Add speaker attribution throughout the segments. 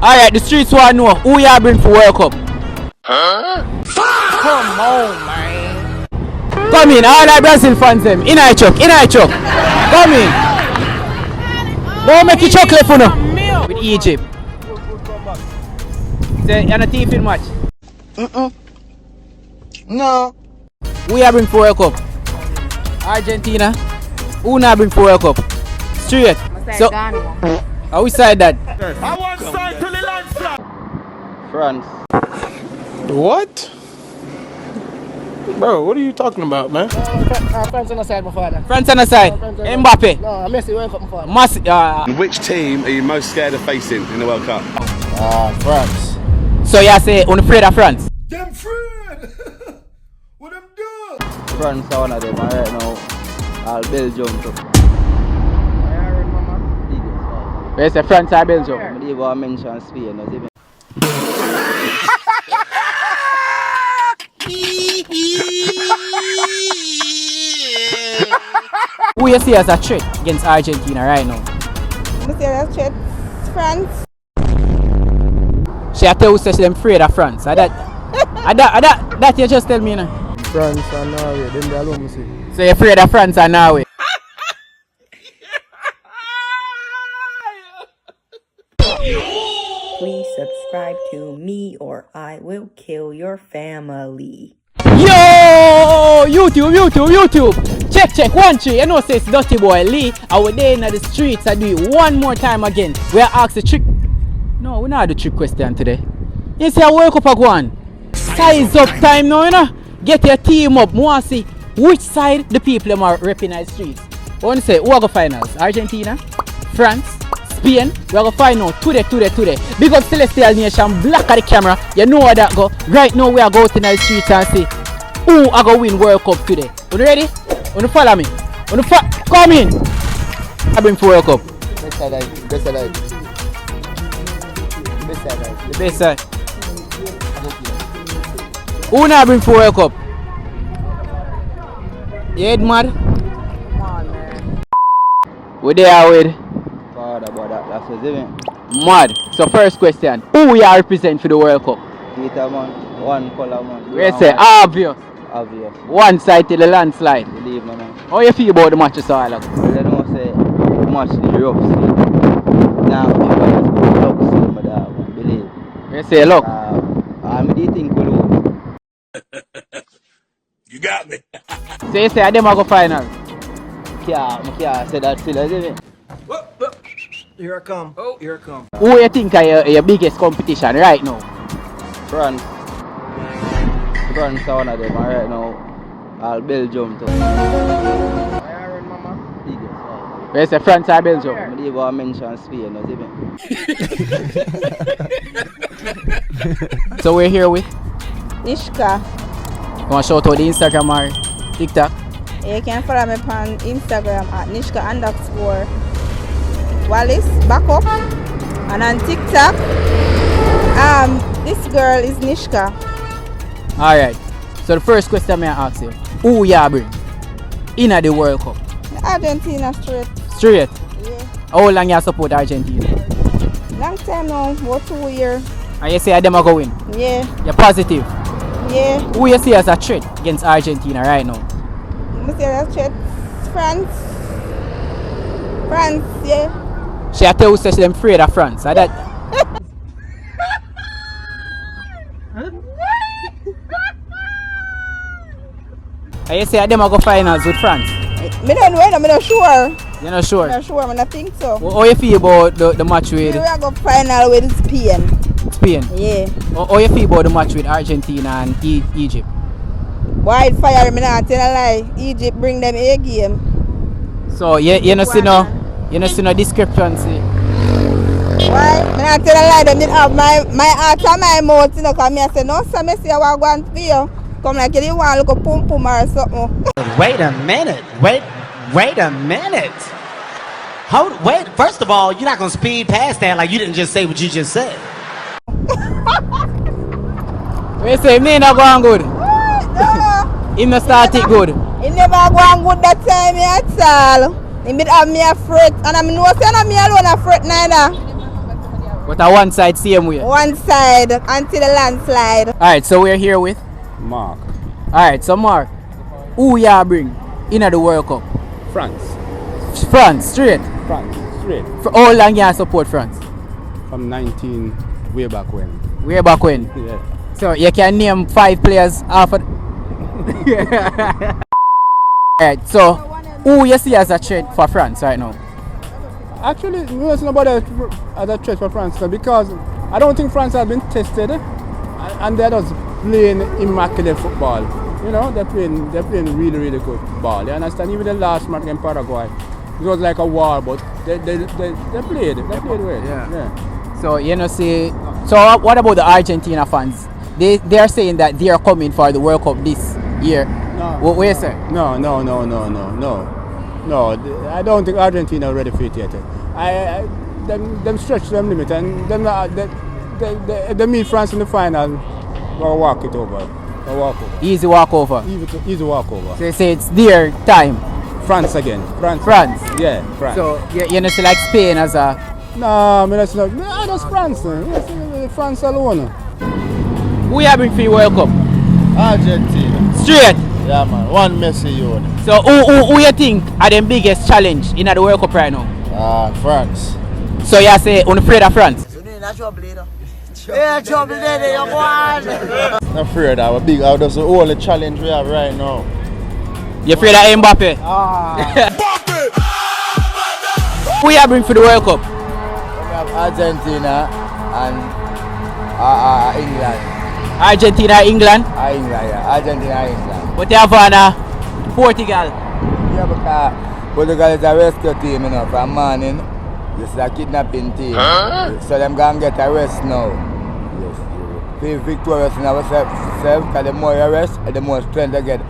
Speaker 1: Alright, the streets want to know who you bring for World Cup.
Speaker 2: Come on, man.
Speaker 1: Come in, all the Brazil fans them. In a chuck. Come in. Go make you chocolate for now. With Egypt. Say, you're not thief in match.
Speaker 2: No.
Speaker 1: Who you bring for World Cup? Argentina. Who not bring for World Cup? Straight. So, which side that?
Speaker 2: I want side to the landslide.
Speaker 1: France.
Speaker 3: What? Bro, what are you talking about, man?
Speaker 2: France on the side, my father.
Speaker 1: France on the side. Mbappe.
Speaker 2: No, Messi World Cup, my father.
Speaker 4: Which team are you most scared of facing in the World Cup?
Speaker 3: France.
Speaker 1: So you say on afraid of France?
Speaker 5: Them afraid! What them do?
Speaker 6: France are one of them, right now. All Belgium too.
Speaker 1: Where say France or Belgium?
Speaker 6: I didn't even mention Spain.
Speaker 1: Who you see as a threat against Argentina right now?
Speaker 7: I see as a threat France.
Speaker 1: She tell you say them afraid of France. That you just tell me now.
Speaker 3: France and Norway, them they alone see.
Speaker 1: So you're afraid of France and Norway?
Speaker 8: Please subscribe to me or I will kill your family.
Speaker 1: Yo! YouTube! Check, 1 3. You know say it's duttyboiilee. I was there in the streets. I do it one more time again. We are asked the trick. No, we not the trick question today. You see I work up a one. Size up time now, you know. Get your team up. I want to see which side the people are repping the streets. I want to say, who are going to finals? Argentina? France? Spain? We are going to find out today. Big up Celestial Nation, black at the camera. You know where that go. Right now we are going to the streets and see who are going to win World Cup today. You ready? You follow me? Come in. I bring for World Cup.
Speaker 6: Best side.
Speaker 1: The best side. Who not bring for World Cup? You head mad?
Speaker 7: Come on, man.
Speaker 1: We there with?
Speaker 6: Forward about that. That's what it is.
Speaker 1: Mad. So first question. Who you represent for the World Cup?
Speaker 6: Peter, man. One color, man.
Speaker 1: We say obvious.
Speaker 6: Obvious.
Speaker 1: One side till the landslide.
Speaker 6: Believe me, man.
Speaker 1: How you feel about the match this all?
Speaker 6: Well, I don't say much the rough sleep. Now, everybody's good luck, see my dog. Believe.
Speaker 1: We say look.
Speaker 6: I do think we'll lose.
Speaker 5: You got me.
Speaker 1: So you say them are go final.
Speaker 6: I can't say that still, isn't it?
Speaker 2: Here I come. Oh, here I come.
Speaker 1: Who you think are your biggest competition right now?
Speaker 6: France are one of them, and right now, all Belgium too.
Speaker 1: We say France or Belgium?
Speaker 6: I didn't even mention Spain, isn't it?
Speaker 1: So we're here with?
Speaker 7: Nishka.
Speaker 1: You want to shout out the Instagram or TikTok?
Speaker 7: You can follow me on Instagram at Nishka_Wallace backup. And on TikTok, this girl is Nishka.
Speaker 1: Alright. So the first question I ask you, who you bring in the World Cup?
Speaker 7: Argentina
Speaker 1: Straight?
Speaker 7: Yeah.
Speaker 1: How long you support Argentina?
Speaker 7: Long time now, about 2 years.
Speaker 1: And you say them are going?
Speaker 7: Yeah.
Speaker 1: You're positive?
Speaker 7: Yeah.
Speaker 1: Who you see as a threat against Argentina right now?
Speaker 7: I see as a threat France. France, yeah.
Speaker 1: She tell you say them afraid of France. That and you say them are go finals with France?
Speaker 7: I don't know, I'm not sure.
Speaker 1: You're not sure?
Speaker 7: I'm not sure, I don't think so.
Speaker 1: How you feel about the match with
Speaker 7: We are going final with Spain.
Speaker 1: Spain?
Speaker 7: Yeah.
Speaker 1: How you feel about the match with Argentina and Egypt?
Speaker 7: Wildfire, I'm not tell a lie. Egypt bring them a game.
Speaker 1: So you know see no discrepancy.
Speaker 7: Why? I'm not tell a lie, them didn't have my heart and my mouth, you know, because I say, no, sir, I say I want to for you. Come like you want to look a pum pum or something.
Speaker 9: Wait a minute. Wait a minute. Wait, first of all, you're not going to speed past that like you didn't just say what you just said.
Speaker 1: We say me not going good.
Speaker 7: No.
Speaker 1: Him not start it good.
Speaker 7: He never go on good that time at all. He did have me a fret. And I know say not me alone a fret neither.
Speaker 1: But a one side same way.
Speaker 7: One side until the landslide.
Speaker 1: Alright, so we're here with
Speaker 4: Mark.
Speaker 1: Alright, so Mark, who ya bring in the World Cup?
Speaker 4: France.
Speaker 1: France, straight.
Speaker 4: France. Straight.
Speaker 1: For how long you support France?
Speaker 4: From 19 way back when.
Speaker 1: Way back when?
Speaker 4: Yeah.
Speaker 1: So you can name 5 players after. Alright, so who you see as a threat for France right now?
Speaker 3: Actually, there's nobody as a threat for France because I don't think France has been tested and they're just playing immaculate football. You know, they're playing really, really good ball. You understand? Even the last match against Paraguay, it was like a war, but they played well. Yeah.
Speaker 1: So you know, see. So what about the Argentina fans? They are saying that they are coming for the World Cup this year.
Speaker 3: No.
Speaker 1: What you say?
Speaker 3: No. I don't think Argentina are ready for it yet. Them stretch them limit and they meet France in the final. Go walk it over.
Speaker 1: Easy walkover.
Speaker 3: Easy walkover.
Speaker 1: So you say it's their time.
Speaker 3: France again.
Speaker 1: France.
Speaker 3: Yeah, France.
Speaker 1: So you know, see like Spain as a.
Speaker 3: No, I mean that's not. No, that's France. France alone.
Speaker 1: Who you bring for the World Cup?
Speaker 3: Argentina.
Speaker 1: Straight.
Speaker 3: Yeah, man. One Messi unit.
Speaker 1: So who you think are the biggest challenge in the World Cup right now?
Speaker 3: France.
Speaker 1: So you say on afraid of France?
Speaker 3: Yeah, trouble there, you want. I'm afraid I'm big. That's the only challenge we have right now.
Speaker 1: You afraid of Mbappe? Who you bring for the World Cup?
Speaker 3: We have Argentina and England.
Speaker 1: Argentina, England?
Speaker 3: England, yeah. Argentina, England.
Speaker 1: But you have Portugal?
Speaker 3: Yeah, because Portugal is a rescue team, you know, from morning. This is a kidnapping team. So them gonna get arrested now. Yes. Victorious in ourselves, because the more you arrest, the more strength they get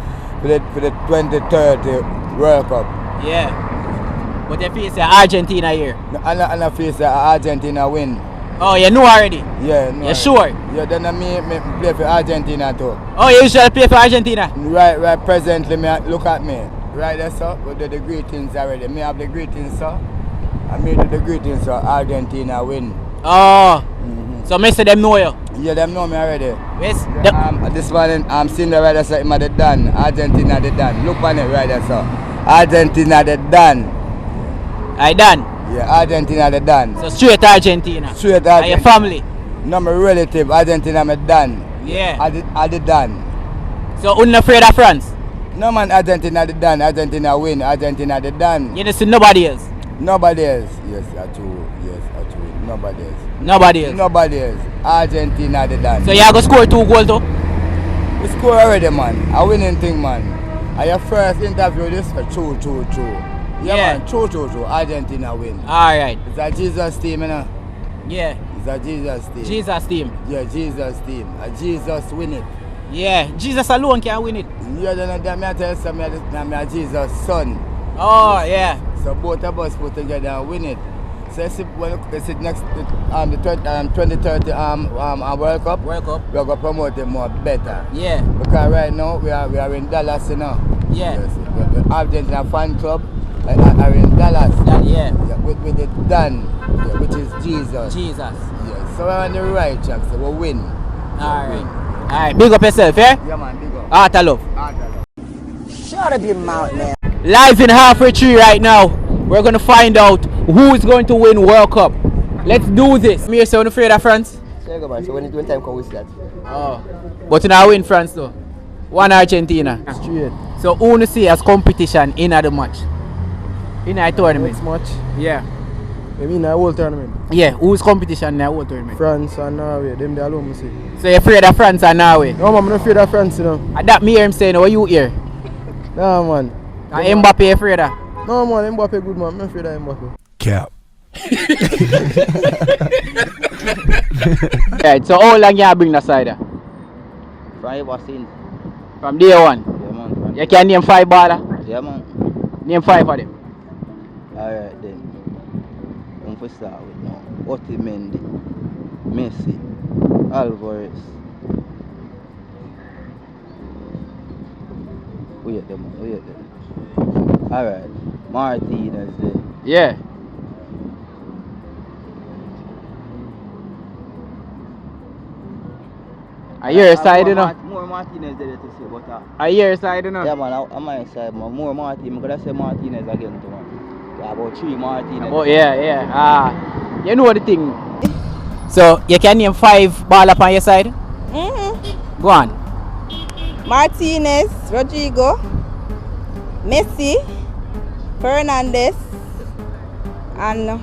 Speaker 3: for the 2030 World Cup.
Speaker 1: Yeah. But they face Argentina here.
Speaker 3: And I face Argentina win.
Speaker 1: Oh, you know already?
Speaker 3: Yeah, no.
Speaker 1: You sure?
Speaker 3: Yeah, then me play for Argentina too.
Speaker 1: Oh, you usually play for Argentina?
Speaker 3: Right, presently, look at me. Right there, sir, we do the greetings already. Me have the greetings, sir. I made the greetings, sir. Argentina win.
Speaker 1: Oh, so me say them know you?
Speaker 3: Yeah, them know me already.
Speaker 1: Yes.
Speaker 3: This morning, I'm seeing the right there, sir. They done. Argentina, they done. Look on it right there, sir. Argentina, they done.
Speaker 1: I done?
Speaker 3: Yeah, Argentina, they done.
Speaker 1: So straight Argentina?
Speaker 3: Straight Argentina.
Speaker 1: And your family?
Speaker 3: No, my relative, Argentina, me done.
Speaker 1: Yeah.
Speaker 3: I did done.
Speaker 1: So, you're not afraid of France?
Speaker 3: No, man, Argentina, they done. Argentina win. Argentina, they done.
Speaker 1: You don't see nobody else?
Speaker 3: Nobody else. Yes, true. Yes, true. Nobody else.
Speaker 1: Nobody else?
Speaker 3: Nobody else. Argentina, they done.
Speaker 1: So, you going to score 2 goals too?
Speaker 3: We score already, man. A winning thing, man. And your first interview, this true. Yeah, man, true. Argentina win.
Speaker 1: Alright.
Speaker 3: It's a Jesus team, you know?
Speaker 1: Yeah.
Speaker 3: It's a Jesus team.
Speaker 1: Jesus team?
Speaker 3: Yeah, Jesus team. Jesus win it.
Speaker 1: Yeah, Jesus alone can win it.
Speaker 3: Yeah, then I tell you, I'm a Jesus son.
Speaker 1: Oh, yeah.
Speaker 3: So both of us put together and win it. So it's next the 2030 World Cup. We're gonna promote it more better.
Speaker 1: Yeah.
Speaker 3: Because right now we are in Dallas, you know.
Speaker 1: Yeah.
Speaker 3: Yes, the Argentina fan club are in Dallas.
Speaker 1: Yeah.
Speaker 3: With the Dan, which is Jesus.
Speaker 1: Jesus.
Speaker 3: Yes. So we're on the right track, so we'll win.
Speaker 1: Alright, big up yourself, eh?
Speaker 3: Yeah, man, big up.
Speaker 1: Heart of love.
Speaker 2: Shut up your mouth, man.
Speaker 1: Live in Halfway Tree right now. We're going to find out who is going to win World Cup. Let's do this. Me, so afraid of France?
Speaker 3: So when time come with that?
Speaker 1: Oh. But you now win France though. One Argentina.
Speaker 3: Straight.
Speaker 1: So who you see as competition in the match? In a tournament?
Speaker 3: Next match?
Speaker 1: Yeah.
Speaker 3: You mean the whole tournament?
Speaker 1: Yeah, who's competition in the whole tournament?
Speaker 3: France and Norway, them they alone see.
Speaker 1: So you're afraid of France and Norway?
Speaker 3: No, man, I'm not afraid of France, you know.
Speaker 1: And that me hear him saying, what you hear?
Speaker 3: No, man.
Speaker 1: And Mbappe afraid of?
Speaker 3: No, man, Mbappe good, man. I'm not afraid of Mbappe.
Speaker 5: Cap.
Speaker 1: Right, so how long you bring the cider?
Speaker 6: From ever since.
Speaker 1: From day one?
Speaker 6: Yeah, man.
Speaker 1: You can name 5 ballers?
Speaker 6: Yeah, man.
Speaker 1: Name 5 of them.
Speaker 6: Alright then. I'm for start with now. Otamendi, Messi, Alvarez. Wait them. Alright. Martinez then.
Speaker 1: Yeah. Are your side, you know?
Speaker 6: More Martinez there to see, but
Speaker 1: Are your side, you know?
Speaker 6: yeah, man, I'm my side, man. More Martinez. I'm gonna say Martinez again, too, man. Yeah, about 3 Martinez.
Speaker 1: Oh, yeah. You know the thing. So, you can name 5 ball up on your side?
Speaker 7: Mm-hmm.
Speaker 1: Go on.
Speaker 7: Martinez, Rodrigo, Messi, Fernandez, and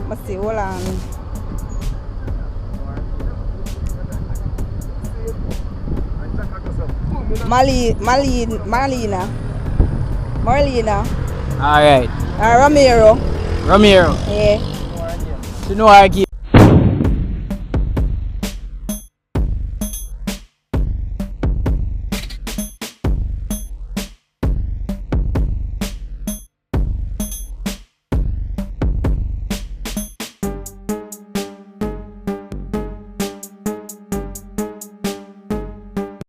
Speaker 7: let's see, hold on. Marlena,
Speaker 1: Alright.
Speaker 7: Romero.
Speaker 1: Romero.
Speaker 7: Yeah.
Speaker 1: You know our game.